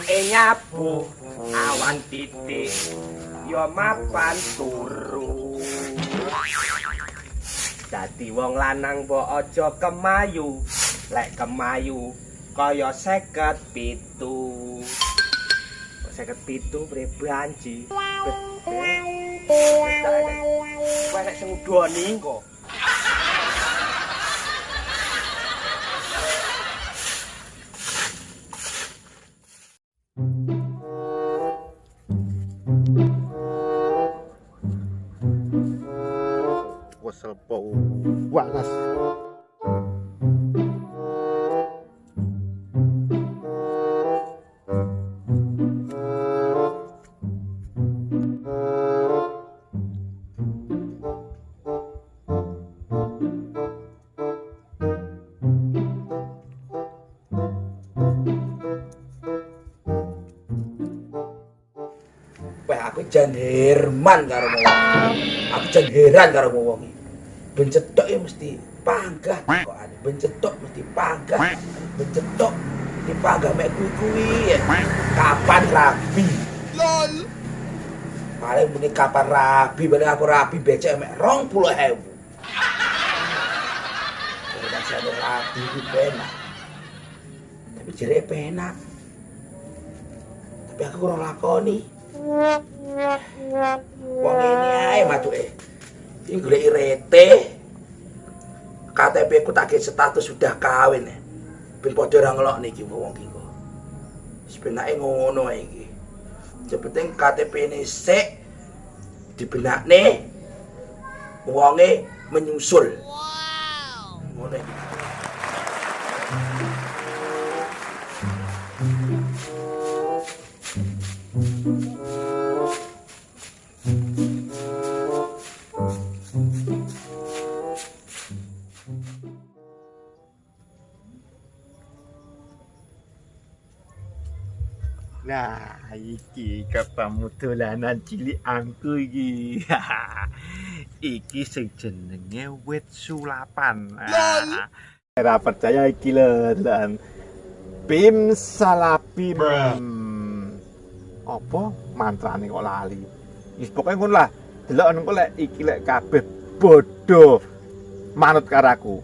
Penake nyabu awan titik yo mapan turu. Dadi wong lanang mbok aja kemayu. Lek kemayu kaya 57. 57 bre banji. Kowe nek sing udoni kok. Wesel po wanas. Wah, aku jan herman karo wong. Aku jan heran karo wong iki. Ben cetok ya mesti panggah kok ane. Ben cetok mesti panggah. Ben cetok mesti panggah mek kuwi-kuwi. Kapan rabi? Lol. Paling muni kapan rabi, paling aku rabi becek mek 20.000. Rasane rabi ku penak. Tapi jere penak. Tapi aku kurang lakoni. Wong ini ae matuke. Iki goleki rete. KTP ku tak status sudah kawin. Ben padha ora ngelokne iki wong iki kok. Wis penake ngono ae iki. Jepenting KTP-ne sik dibenakne wonge menyusul. Wow. Ngono iki. Nah, iki ketemu dolanan cilikanku iki. Iki sing jenenge wit sulapan. Ora percaya iki lho, dan Bim salapim. Apa mantrane kok lali? Wis pokoke ngono lah. Delok engko lek iki lek kabeh bodho manut karaku.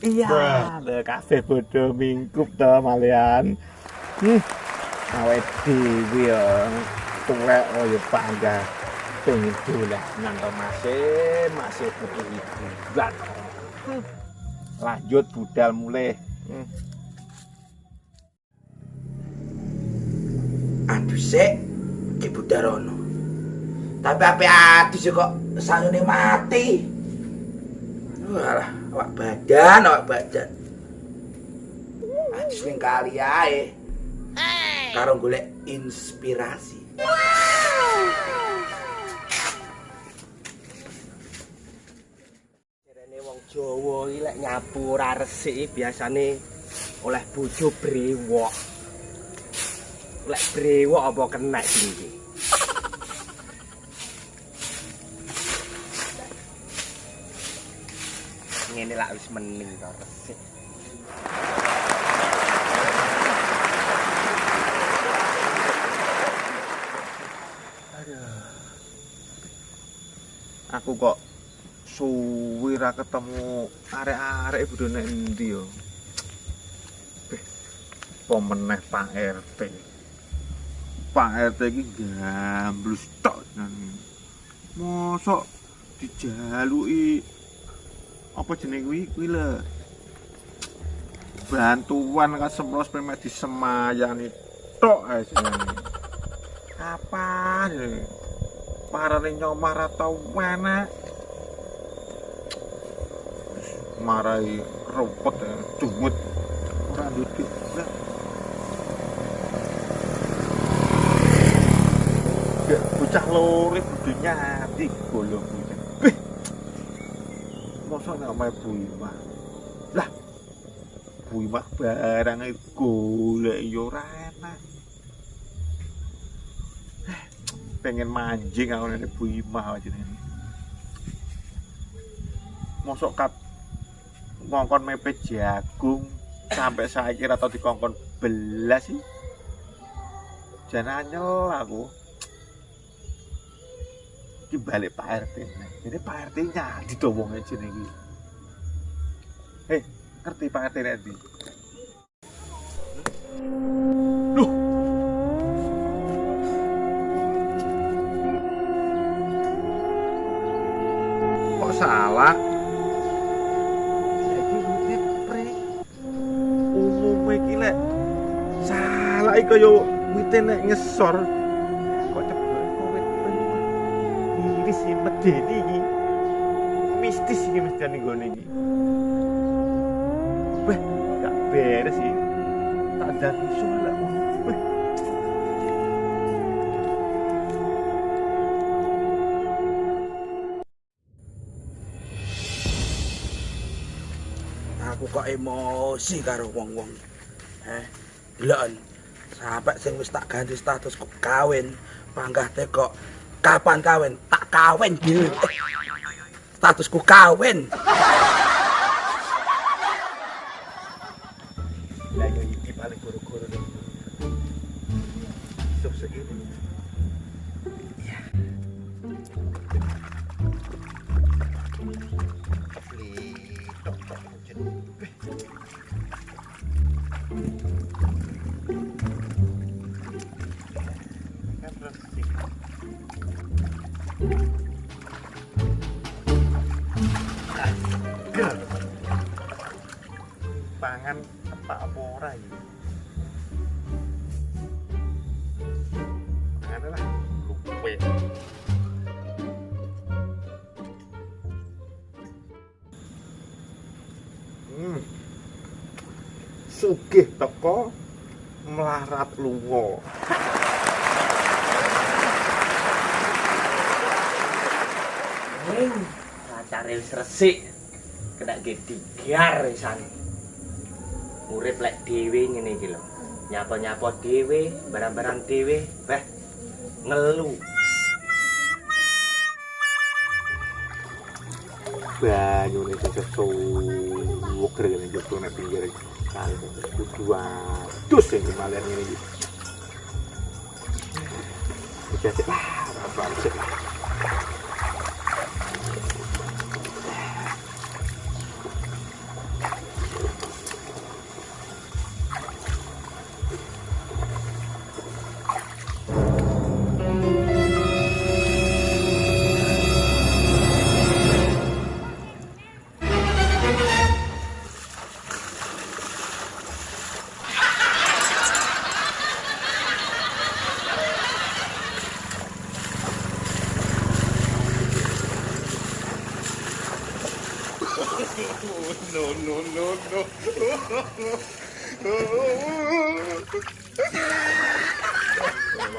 Iya, lho kabeh bodho mingkup to malian. Awet dhewe yo tuwek kaya pangga pengen dolanan to masih butuh hiburan. Lanjut budal mulai. Aduh sik, Ki Budarono. Tapi ape adus kok sayune mati. Walah, awak badan. Adus ning kali ae. Karo golek inspirasi. Jarene wong Jawa iki lek nyapu ora resik biasane oleh bojo brewok. Lek brewok apa kena iki? Ngene lak wis mening to resik. Aku kok suwi ra ketemu arek-arek bodho nek endi yo. Apa meneh Pak RT. Pak RT iki gamblus tok jenenge. Mosok dijaluki apa jenenge kuwi lho. Bantuan kasemplos pemek disemayani tok ae jenenge. Kapan ya? Parane nyomah ra tau enak. Marai rumput ya, cumut ora duit. Ya bocah lore kudu nyati golong kuwi. Beh. Mosok nek omahe Bu Imah. Lah. Bu Imah barang golek yo ora enak. Pengen manjing aku nek Bu Imah jenenge. mosok ngongkon mepet jagung sampai saiki atau dikongkon belas sih. Jangan anyel aku. Iki balik Pak RT. Ini Pak RT nyadi to wong jenenge iki. Ngerti Pak RT nanti? Loh. Kok salah? Iki wit pre. Umume iki lek salah iki kaya wite nek ngesor. Kok cepet kok wit pre. Iki sih medeni iki. Mistis iki mestine nggone iki. Weh, gak beres sih. Tak ada soal lah. Weh. Aku kok emosi karo wong-wong. Deloken. Sampai sing wis tak ganti status kok kawin, panggah kok kapan kawin? Tak kawin dhewe. Statusku kawin. Lah yo iki paling guru-guru nih. Sukses ini. Iya. Pangan apa ora iki? Pangan lah luwe. Sugih teko melarat lunga. Pacare wis resik. Kena digar wisan. Urip lek dhewe ngene iki lho. Nyapa-nyapa dhewe, barang-barang dhewe, ngelu. Banyu nih sesuwuk gede jopo nek pinggir kali kudu adus sing kemalian ngene iki. Iki apa sih?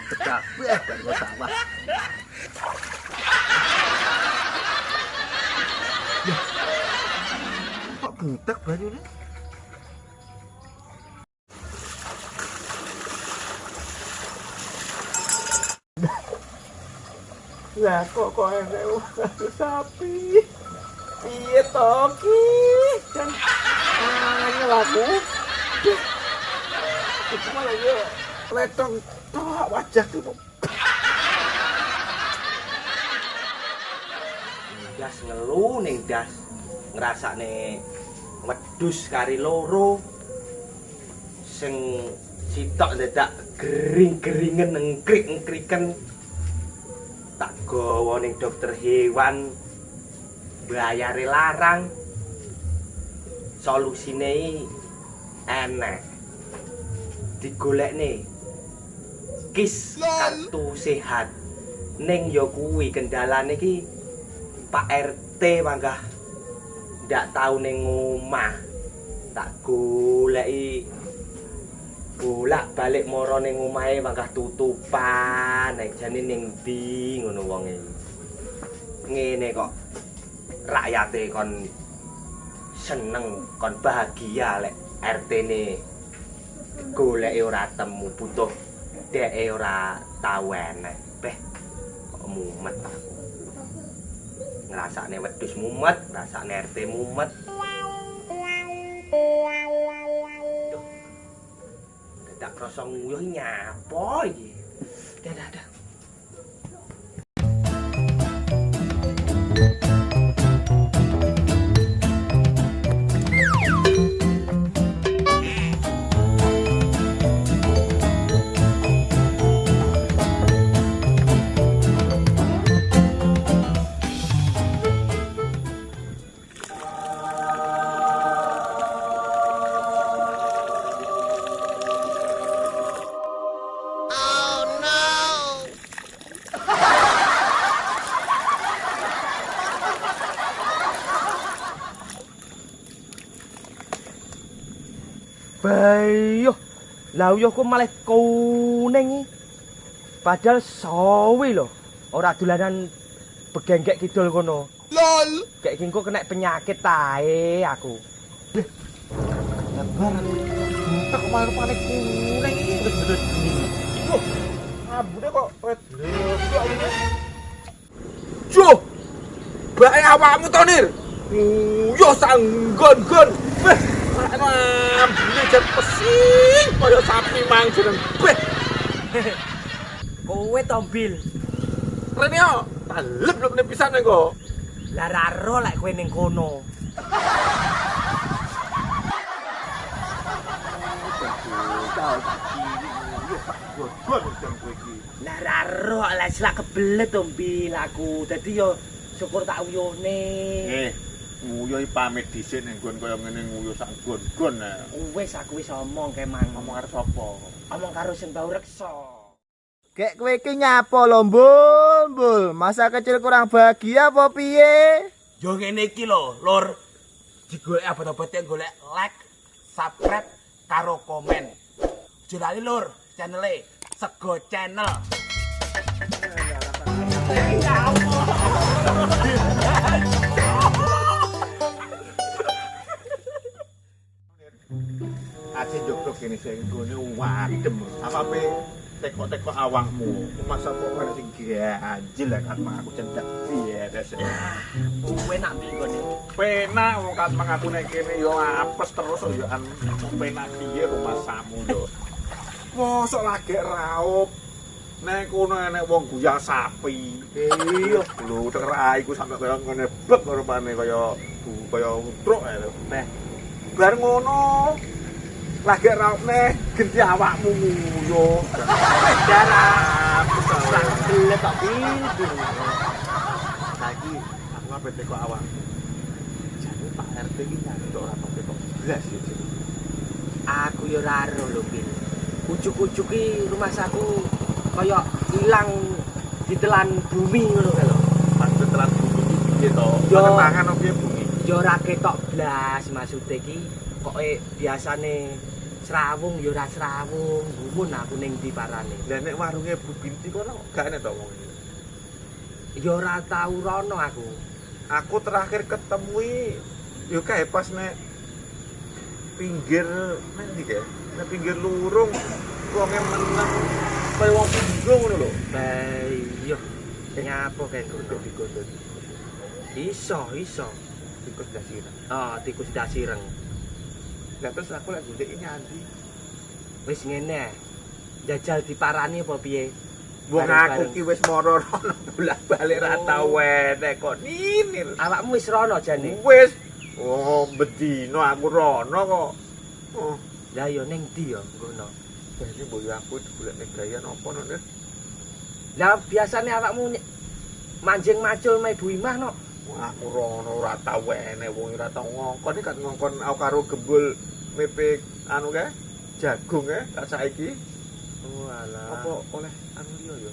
Pecah, gak salah. Kok butek banyune? Lah kok enek sapi. Piye to ki? Kan anyel aku. Itu malah yo letong tok wajahku. Das ngelu ning das. Ngrasakne wedhus kari loro. Sing sitok dadak gering-geringen engkrik-engkriken. Tak gawa ning dokter hewan. Bayare larang. Solusine enek. Digolekne kis kartu sehat. Ning ya kuwi kendalane iki Pak RT manggah ndak tau ning omah. Tak goleki bolak-balik mara ning omahe manggah tutupan. Nek jane ning ndi ngono wonge. Ngene kok rakyate kon seneng, kon bahagia lek RT-ne goleki ora temu, butuh dheke ora tau enek. Kok mumet aku. ngrasakne wedhus mumet, ngrasakne RT mumet. Duh. Dadak krasa nguyuh nyapa iki. Dah. Bayo, lah uyuhku malah kuning iki. Padahal sawi lho. Ora dolanan begenggek kidul kono. Lol. Kayak engko kena penyakit tae aku. Lebar aku. Tak malah panik kuning iki. Loh, ambune kok wet. Jo. Bae awakmu to, Nir. Yo sanggon-gon. Weh. Ambune jan pesing kaya sapi mang jeneng. Beh. Kowe tombil. Rene yo, talep lho pisan engko. Lah ra ro lek kowe ning kono. Lah ra ro lek selak kebelet tombil aku. Dadi yo syukur tak uyuhne. Nguyuh iki pamit dhisik ning nggon kaya ngene nguyuh sak gon-gon. Wis aku wis omong kemang. Ngomong karo sapa? Omong karo sing bau reksa. Kek kowe iki nyapa lho, Mbul? Masa kecil kurang bahagia apa piye? Yo ngene iki lho, Lur. Digolek abot-abote golek like, subscribe karo komen. Aja lali Lur, channel-e Sego Channel. Aja jogro kene sing gone wadem. Apa-ape teko-teko awakmu. Masa kok ana sing ganjil lek kan aku cendak beres. Kowe nak ndi ngene? Penak wong kan aku nek kene yo apes terus yo an penak piye rumah samu lho. Mosok lagi raup. Nek kono enek wong guyang sapi. Iya, lho terai iku sampe kaya ngene bek rupane kaya truk lho. Beh, Bar ngono. Lagi raupne genti awakmu nguyuh. darah. Sak belet kok pintu. Saiki aku ape teko awak. Jane Pak RT iki nyantuk ora tok blas ya. Aku yo ora ro lho, Pin. Ujuk-ujuk ki rumah saku kaya ilang ditelan bumi ngono kae lho. Pas telan bumi iki piye to? Yo. Mangan opo bumi? Yo ora ketok blas maksude iki. Pokoke biasane srawung yo ora srawung. Gumun aku ning ndi parane. Lah nek warunge Bu Binti kono gak enek to wong iki. Yo ora tau rono aku. Aku terakhir ketemu yo kae pas nek pinggir ndi kae? Nek pinggir lurung wonge meneng kaya wong bingung ngono lho. Bae yo nyapa kae Untuk ngono. digodhog Iso. tikus dasira. Oh, tikus dasireng. Lah terus aku lek golek nyandi. Wis ngene. Jajal diparani apa piye? Wong aku Bareng-bareng. ki wis moro rono bolak-balik ra tau enek kok ninir. Awakmu wis rono jane. Wis. Oh, bedino aku rono kok. Oh, Lah yo ning ndi yo ngono. bene boyo aku golek nek gaya napa no, Nek? Lah biasane awakmu manjing macul me Ibu Imah no. Wah, aku rono ora tau enek wong ora tau ngongkon iki kan ngongkon aku karo gembul mepek anu kae jagung kak saiki. Oh alah. Apa oleh anu liya ya?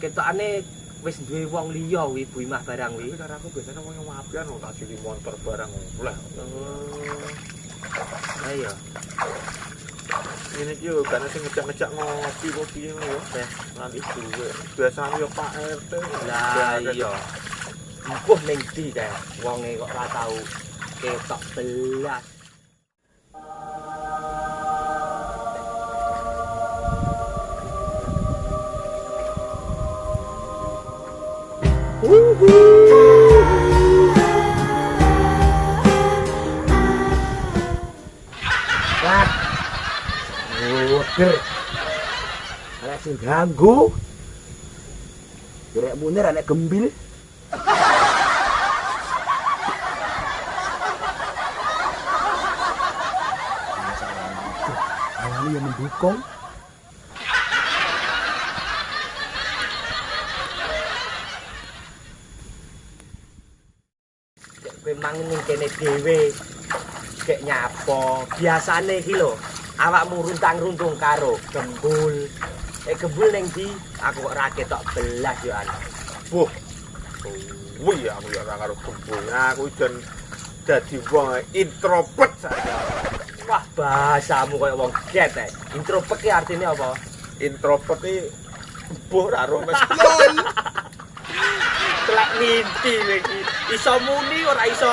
Ketokane wis duwe wong liya wi Ibu Imah barang wi. Tapi karo aku biasanya wong yang wapian lho tak sili motor barang oleh. Oh. Ayo. Ini iki yo kan sing ngejak-ngejak ngopi kok piye ngono ya. Nanti duwe. Biasane yo Pak RT. Lah iya. Empuh ning ndi kae wonge kok ora tau ketok belas. Wuhu. hasil ganggu. Gerek munir anak gembil. Awalnya yang mendukung. Memang ning kene dhewe gek nyapo. Biasane iki lho, awakmu runtang-runtung karo gembul. Gembul ning ndi? Aku kok ra ketok belas yo ana. Wah. Wih, aku ya ora karo gembul. Aku jan dadi wong introvert saja. Wah, bahasamu koyo wong get. Introvert ki artine apa? Introvert iki mbuh ora ro Mas. Telek mimpi iki. Iso muni ora iso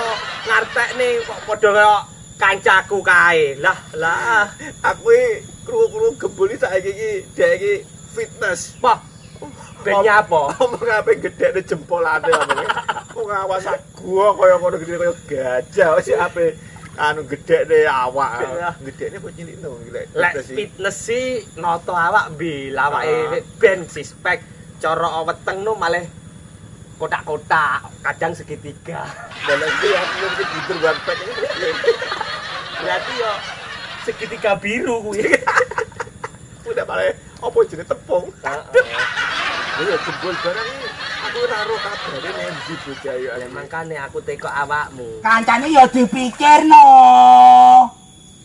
ngartekne kok padha kaya kancaku kae. Lah, Aku iki krungu-krungu gembul iki saiki iki dhek iki fitness. Wah. Ben nyapa? Omong ape gedhekne jempolane omong. Kok ngawas gua kaya ngono gede kaya gajah wis ape anu gedhekne awak. Gedhekne kok cilik to Lek fitness sih noto awak mbi lawake ben sispek cara weteng no malah kotak-kotak, kadang segitiga. Boleh iki aku mesti tidur one pack iki. Berarti yo segitiga biru kuwi. Udah malah apa jenenge tepung. Ya jebol barang iki aku ora ro kabare endi bocah yo. Ya makane aku tekok awakmu. Kancane ya dipikirno.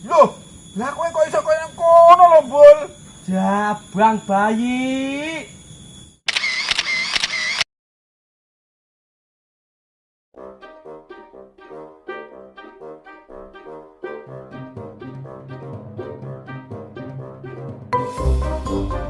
Loh, lah kowe kok iso koyo kono lho, Bul? Jabang bayi. Thank you.